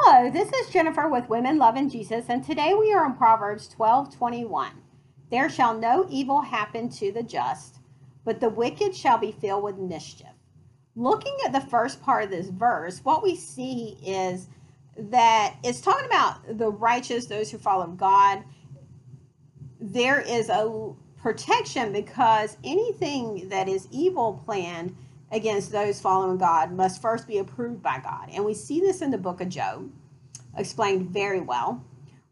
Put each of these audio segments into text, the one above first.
Hello, this is Jennifer with Women Loving Jesus, and today we are on Proverbs 12:21. There shall no evil happen to the just, but the wicked shall be filled with mischief. Looking at the first part of this verse, what we see is that it's talking about the righteous, those who follow God. There is a protection because anything that is evil planned against those following God must first be approved by God. And we see this in the book of Job, explained very well.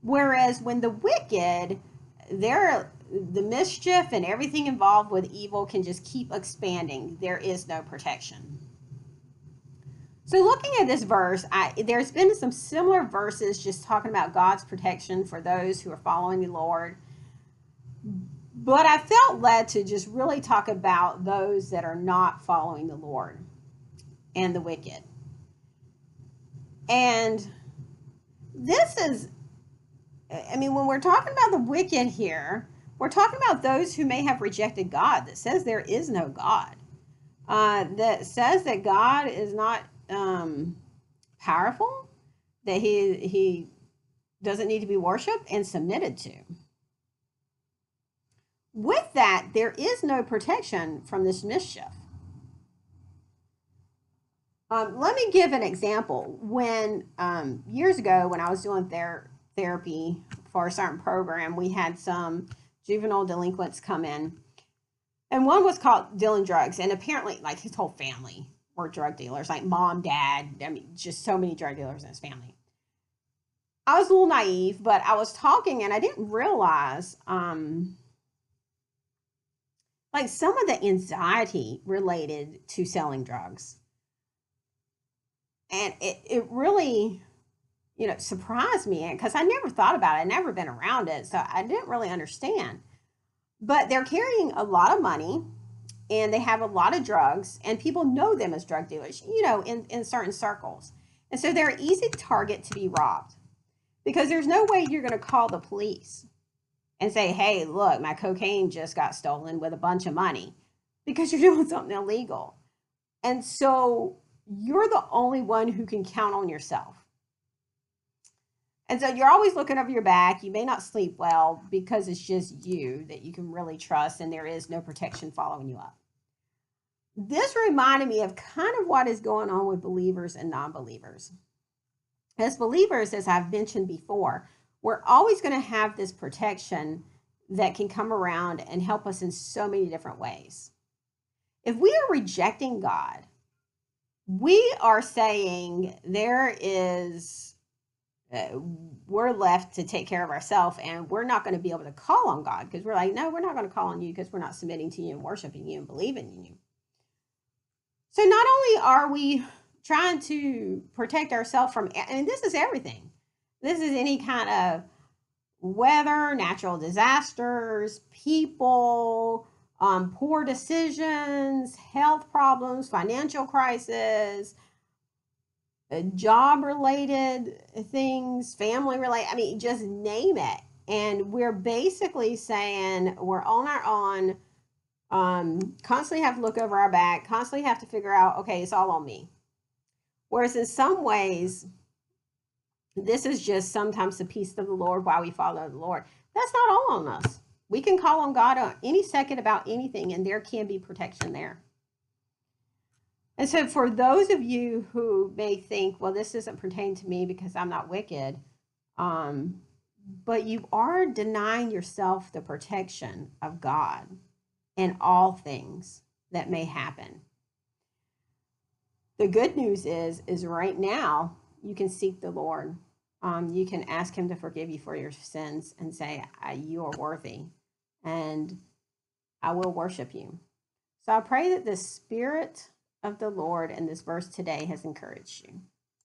Whereas when the wicked, the mischief and everything involved with evil can just keep expanding. There is no protection. So looking at this verse, there's been some similar verses just talking about God's protection for those who are following the Lord. But I felt led to just really talk about those that are not following the Lord and the wicked. And this is, when we're talking about the wicked here, we're talking about those who may have rejected God, that says there is no God, that says that God is not powerful, that he doesn't need to be worshiped and submitted to. With that, there is no protection from this mischief. Let me give an example. When years ago, when I was doing therapy for a certain program, we had some juvenile delinquents come in, and one was caught dealing drugs, and apparently, like, his whole family were drug dealers, like mom, dad. Just so many drug dealers in his family. I was a little naive, but I was talking, and I didn't realize like some of the anxiety related to selling drugs. And it really, surprised me because I never thought about it. I'd never been around it, so I didn't really understand. But they're carrying a lot of money and they have a lot of drugs, and people know them as drug dealers, in certain circles. And so they're an easy target to be robbed because there's no way you're going to call the police and say, hey, look, my cocaine just got stolen with a bunch of money, because you're doing something illegal. And so you're the only one who can count on yourself. And so you're always looking over your back. You may not sleep well because it's just you that you can really trust, and there is no protection following you up. This reminded me of kind of what is going on with believers and non-believers. As believers, as I've mentioned before, we're always going to have this protection that can come around and help us in so many different ways. If we are rejecting God, we are saying we're left to take care of ourselves, and we're not going to be able to call on God because we're like, no, we're not going to call on you because we're not submitting to you and worshiping you and believing in you. So not only are we trying to protect ourselves from, and this is everything. This is any kind of weather, natural disasters, people, poor decisions, health problems, financial crisis, job-related things, family-related, just name it. And we're basically saying we're on our own, constantly have to look over our back, constantly have to figure out, okay, it's all on me. Whereas in some ways, this is just sometimes the peace of the Lord while we follow the Lord. That's not all on us. We can call on God on any second about anything, and there can be protection there. And so for those of you who may think, well, this doesn't pertain to me because I'm not wicked, but you are denying yourself the protection of God in all things that may happen. The good news is right now, you can seek the Lord. You can ask him to forgive you for your sins and say, you are worthy, and I will worship you. So I pray that the Spirit of the Lord in this verse today has encouraged you.